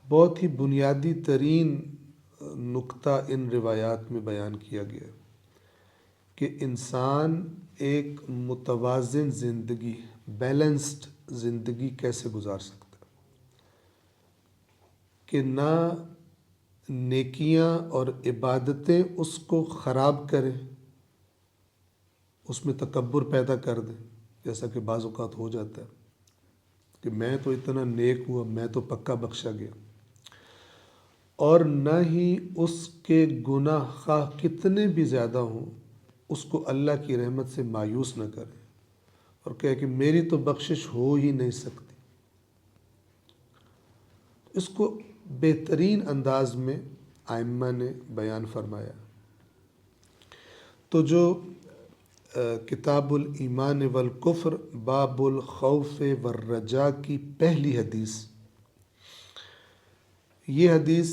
بہت ہی بنیادی ترین نقطہ ان روایات میں بیان کیا گیا کہ انسان ایک متوازن زندگی، بیلنسڈ زندگی کیسے گزار سکتا ہے کہ نہ نیکیاں اور عبادتیں اس کو خراب کریں، اس میں تکبر پیدا کر دیں، جیسا کہ بعض اوقات ہو جاتا ہے کہ میں تو اتنا نیک ہوا، میں تو پکا بخشا گیا، اور نہ ہی اس کے گناہ خواہ کتنے بھی زیادہ ہوں اس کو اللہ کی رحمت سے مایوس نہ کریں اور کہے کہ میری تو بخشش ہو ہی نہیں سکتی۔ اس کو بہترین انداز میں ائمہ نے بیان فرمایا۔ تو جو کتاب الایمان والکفر باب الخوف والرجاء کی پہلی حدیث، یہ حدیث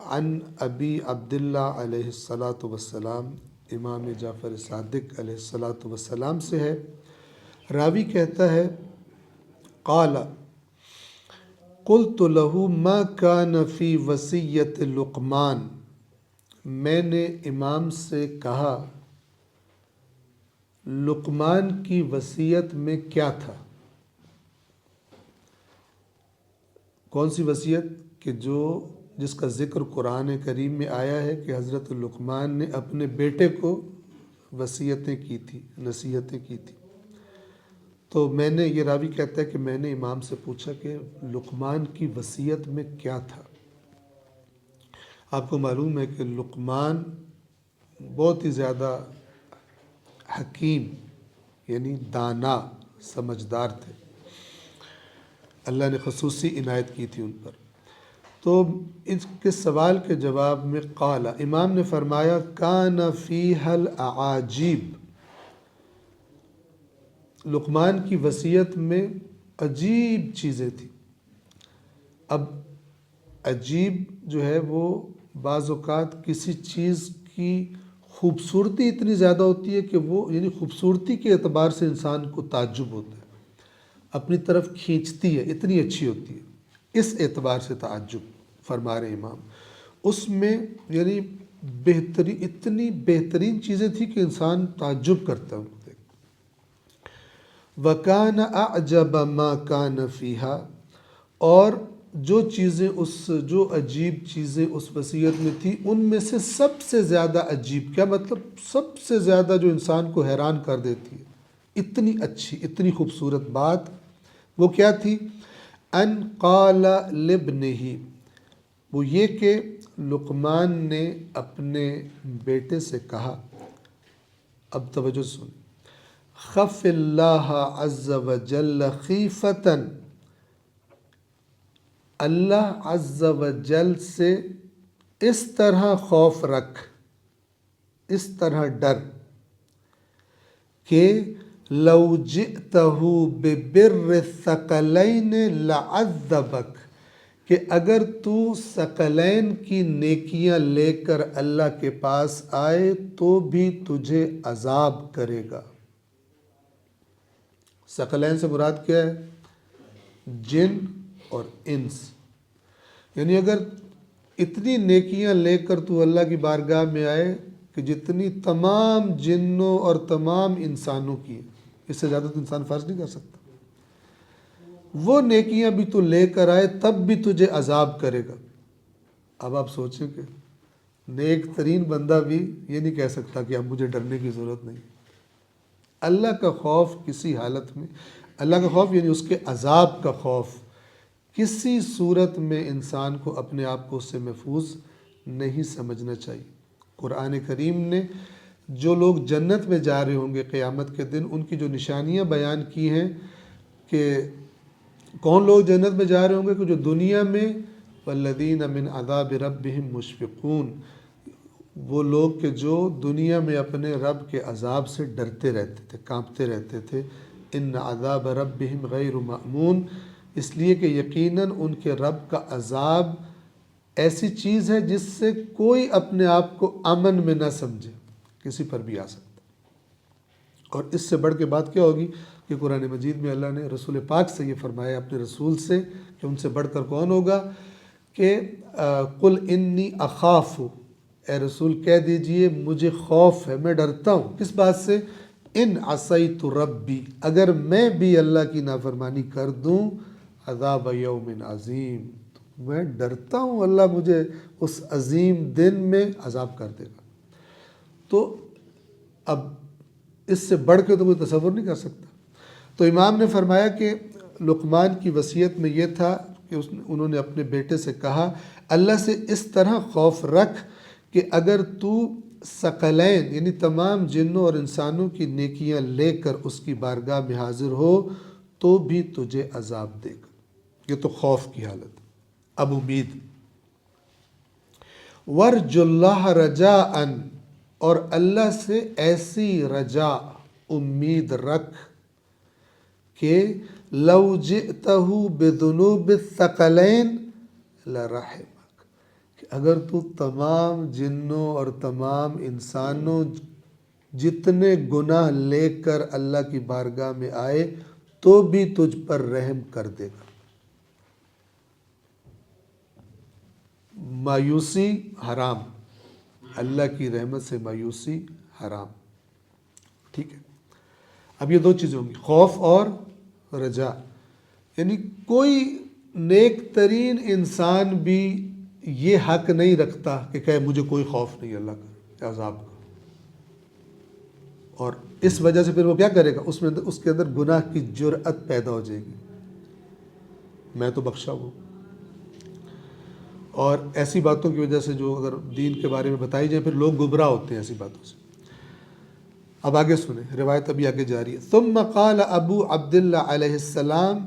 عن ابی عبداللہ علیہ السلام، امام جعفر صادق علیہ السلام سے ہے۔ راوی کہتا ہے قال قلت له ما كان في وصیت لقمان، میں نے امام سے کہا لقمان کی وصیت میں کیا تھا؟ کون سی وصیت؟ کہ جس کا ذکر قرآن کریم میں آیا ہے کہ حضرت لقمان نے اپنے بیٹے کو وصیتیں کی تھی، نصیحتیں کی تھی۔ تو میں نے، یہ راوی کہتا ہے کہ میں نے امام سے پوچھا کہ لقمان کی وصیت میں کیا تھا؟ آپ کو معلوم ہے کہ لقمان بہت ہی زیادہ حکیم، یعنی دانا، سمجھدار تھے، اللہ نے خصوصی عنایت کی تھی ان پر۔ تو اس کے سوال کے جواب میں قال، امام نے فرمایا کان فیہا الاعاجیب، لقمان کی وصیت میں عجیب چیزیں تھیں۔ اب عجیب جو ہے وہ بعض اوقات کسی چیز کی خوبصورتی اتنی زیادہ ہوتی ہے کہ وہ، یعنی خوبصورتی کے اعتبار سے انسان کو تعجب ہوتا ہے، اپنی طرف کھینچتی ہے، اتنی اچھی ہوتی ہے، اس اعتبار سے تعجب فرما رہے امام۔ اس میں یعنی اتنی بہترین چیزیں تھیں کہ انسان تعجب کرتا ہے ان کو دیکھ۔ وَكَانَ أَعْجَبَ مَا كَانَ فِيهَا، اور جو عجیب چیزیں اس وصیت میں تھی ان میں سے سب سے زیادہ عجیب، کیا مطلب سب سے زیادہ جو انسان کو حیران کر دیتی ہے، اتنی اچھی، اتنی خوبصورت بات، وہ کیا تھی؟ ان قال لابنہ، وہ یہ کہ لقمان نے اپنے بیٹے سے کہا، اب توجہ سن، خف اللہ عز وجل خیفتاً، اللہ عز وجل سے اس طرح خوف رکھ، اس طرح ڈر کہ لو جئتہ ببر الثقلین لعذبک، کہ اگر تو ثقلین کی نیکیاں لے کر اللہ کے پاس آئے تو بھی تجھے عذاب کرے گا۔ ثقلین سے مراد کیا ہے؟ جن اور انس، یعنی اگر اتنی نیکیاں لے کر تو اللہ کی بارگاہ میں آئے کہ جتنی تمام جنوں اور تمام انسانوں کی، اس سے زیادہ تو انسان فرض نہیں کر سکتا، وہ نیکیاں بھی تو لے کر آئے تب بھی تجھے عذاب کرے گا۔ اب آپ سوچیں کہ نیک ترین بندہ بھی یہ نہیں کہہ سکتا کہ اب مجھے ڈرنے کی ضرورت نہیں۔ اللہ کا خوف کسی حالت میں، اللہ کا خوف یعنی اس کے عذاب کا خوف، کسی صورت میں انسان کو اپنے آپ کو اس سے محفوظ نہیں سمجھنا چاہیے۔ قرآن کریم نے جو لوگ جنت میں جا رہے ہوں گے قیامت کے دن، ان کی جو نشانیاں بیان کی ہیں کہ کون لوگ جنت میں جا رہے ہوں گے، کہ جو دنیا میں والذین من عذاب ربہم مشفقون، وہ لوگ کہ جو دنیا میں اپنے رب کے عذاب سے ڈرتے رہتے تھے، کانپتے رہتے تھے۔ ان عذاب ربہم غیر مأمون، اس لیے کہ یقیناً ان کے رب کا عذاب ایسی چیز ہے جس سے کوئی اپنے آپ کو امن میں نہ سمجھے، کسی پر بھی آ سکتا۔ اور اس سے بڑھ کے بات کیا ہوگی کہ قرآن مجید میں اللہ نے رسول پاک سے یہ فرمایا، اپنے رسول سے، کہ ان سے بڑھ کر کون ہوگا کہ قل انی اخاف، اے رسول کہہ دیجئے مجھے خوف ہے، میں ڈرتا ہوں کس بات سے؟ ان عصیت ربی، اگر میں بھی اللہ کی نافرمانی کر دوں، عذاب یوم عظیم، میں ڈرتا ہوں اللہ مجھے اس عظیم دن میں عذاب کر دے گا۔ تو اب اس سے بڑھ کے تو کوئی تصور نہیں کر سکتا۔ تو امام نے فرمایا کہ لقمان کی وصیت میں یہ تھا کہ انہوں نے اپنے بیٹے سے کہا اللہ سے اس طرح خوف رکھ کہ اگر تو ثقلین یعنی تمام جنوں اور انسانوں کی نیکیاں لے کر اس کی بارگاہ میں حاضر ہو تو بھی تجھے عذاب دے گا۔ یہ تو خوف کی حالت۔ اب امید، ورج اللہ رجاء، اور اللہ سے ایسی رجا امید رکھ کہ لو جئتہ بذنوب الثقلین لرحمک، کہ اگر تو تمام جنوں اور تمام انسانوں جتنے گناہ لے کر اللہ کی بارگاہ میں آئے تو بھی تجھ پر رحم کر دے گا۔ مایوسی حرام، اللہ کی رحمت سے مایوسی حرام، ٹھیک ہے۔ اب یہ دو چیزیں ہوں گی، خوف اور رجا، یعنی کوئی نیک ترین انسان بھی یہ حق نہیں رکھتا کہ کہے مجھے کوئی خوف نہیں اللہ کا عذاب کا، اور اس وجہ سے پھر وہ کیا کرے گا، اس کے اندر گناہ کی جرأت پیدا ہو جائے گی، میں تو بخشا ہوں۔ اور ایسی باتوں کی وجہ سے جو اگر دین کے بارے میں بتائی جائے پھر لوگ گمراہ ہوتے ہیں ایسی باتوں سے۔ اب آگے سنیں، روایت ابھی آگے جاری ہے۔ ثم قال ابو عبداللہ علیہ السلام،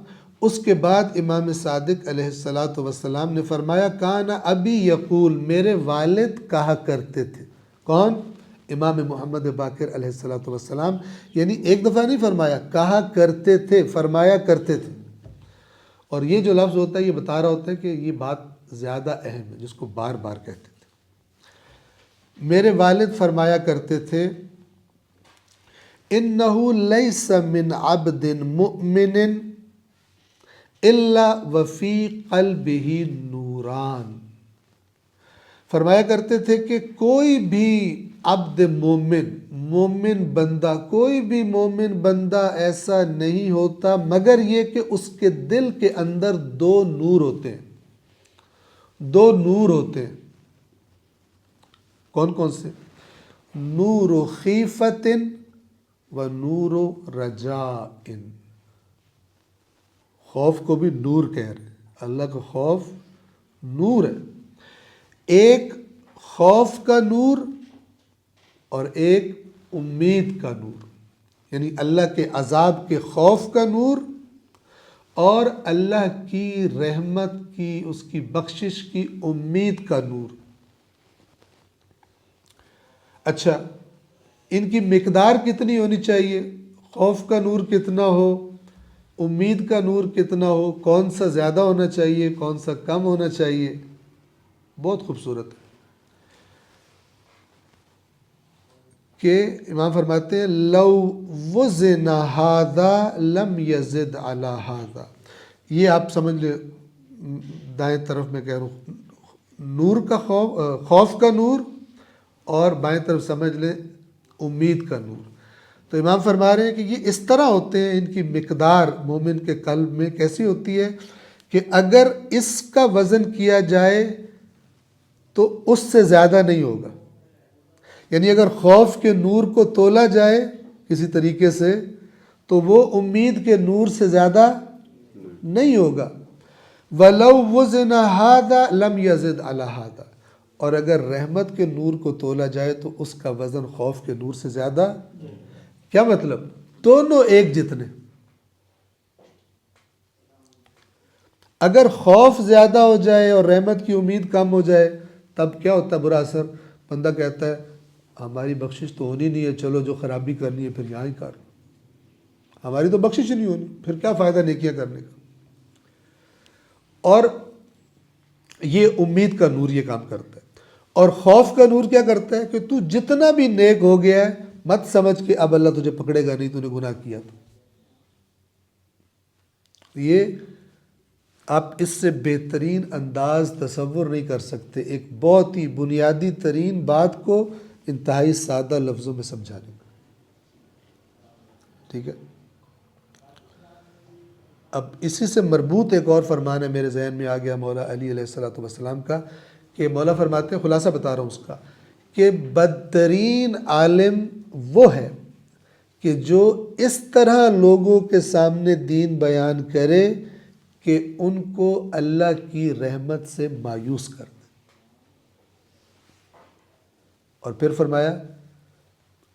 اس کے بعد امام صادق علیہ السلام نے فرمایا کان ابی یقول، میرے والد کہا کرتے تھے۔ کون؟ امام محمد باقر علیہ السلام، یعنی ایک دفعہ نہیں فرمایا، کہا کرتے تھے، فرمایا کرتے تھے۔ اور یہ جو لفظ ہوتا ہے یہ بتا رہا ہوتا ہے کہ یہ بات زیادہ اہم ہے جس کو بار بار کہتے تھے۔ میرے والد فرمایا کرتے تھے اِنَّهُ لَيْسَ مِنْ عَبْدٍ مُؤْمِنٍ إِلَّا وَفِي قَلْبِهِ نُوران، فرمایا کرتے تھے کہ کوئی بھی عبد مومن بندہ، کوئی بھی مومن بندہ ایسا نہیں ہوتا مگر یہ کہ اس کے دل کے اندر دو نور ہوتے ہیں، دو نور ہوتے ہیں۔ کون کون سے؟ نور خیفت و نور رجاء، خوف کو بھی نور کہہ رہے ہیں، اللہ کا خوف نور ہے۔ ایک خوف کا نور اور ایک امید کا نور، یعنی اللہ کے عذاب کے خوف کا نور اور اللہ کی رحمت کی، اس کی بخشش کی امید کا نور۔ اچھا، ان کی مقدار کتنی ہونی چاہیے؟ خوف کا نور کتنا ہو، امید کا نور کتنا ہو، کون سا زیادہ ہونا چاہیے، کون سا کم ہونا چاہیے؟ بہت خوبصورت ہے کہ امام فرماتے ہیں لو وزن ھذا لم یزد علی ھذا، یہ آپ سمجھ لیں دائیں طرف میں کہہ رہا ہوں نور کا خوف کا نور، اور بائیں طرف سمجھ لیں امید کا نور۔ تو امام فرما رہے ہیں کہ یہ اس طرح ہوتے ہیں، ان کی مقدار مومن کے قلب میں کیسی ہوتی ہے کہ اگر اس کا وزن کیا جائے تو اس سے زیادہ نہیں ہوگا، یعنی اگر خوف کے نور کو تولا جائے کسی طریقے سے تو وہ امید کے نور سے زیادہ نہیں ہوگا۔ وَلَوْ وُزِنَ هَذَا لَمْ يَزِدْ عَلَى هَذَا، اور اگر رحمت کے نور کو تولا جائے تو اس کا وزن خوف کے نور سے زیادہ، کیا مطلب؟ دونوں ایک جتنے۔ اگر خوف زیادہ ہو جائے اور رحمت کی امید کم ہو جائے تب کیا ہوتا ہے برا اثر؟ بندہ کہتا ہے ہماری بخشش تو ہونی نہیں ہے، چلو جو خرابی کرنی ہے پھر یہاں ہی کر، ہماری تو بخشش ہی نہیں ہونی، پھر کیا فائدہ نیکیاں کرنے کا۔ اور یہ امید کا نور یہ کام کرتا ہے، اور خوف کا نور کیا کرتا ہے کہ تو جتنا بھی نیک ہو گیا ہے مت سمجھ کہ اب اللہ تجھے پکڑے گا نہیں، تو نے گناہ کیا تو۔ یہ آپ اس سے بہترین انداز تصور نہیں کر سکتے ایک بہت ہی بنیادی ترین بات کو انتہائی سادہ لفظوں میں سمجھانے کا. ٹھیک ہے. اب اسی سے مربوط ایک اور فرمان ہے میرے ذہن میں آ گیا مولا علی علیہ الصلوۃ والسلام کا، کہ مولا فرماتے ہیں، خلاصہ بتا رہا ہوں اس کا، کہ بدترین عالم وہ ہے کہ جو اس طرح لوگوں کے سامنے دین بیان کرے کہ ان کو اللہ کی رحمت سے مایوس کر دے. اور پھر فرمایا،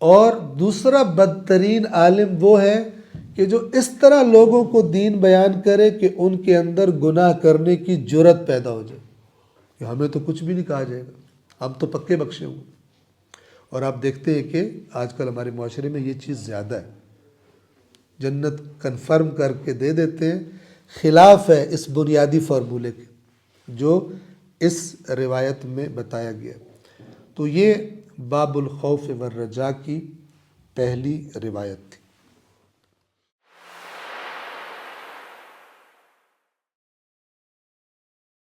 اور دوسرا بدترین عالم وہ ہے کہ جو اس طرح لوگوں کو دین بیان کرے کہ ان کے اندر گناہ کرنے کی جرت پیدا ہو جائے کہ ہمیں تو کچھ بھی نہیں کہا جائے گا، ہم تو پکے بخشے ہوں. اور آپ دیکھتے ہیں کہ آج کل ہمارے معاشرے میں یہ چیز زیادہ ہے. جنت کنفرم کر کے دے دیتے ہیں، خلاف ہے اس بنیادی فارمولے کے جو اس روایت میں بتایا گیا. تو یہ باب الخوف والرجاء کی پہلی روایت تھی.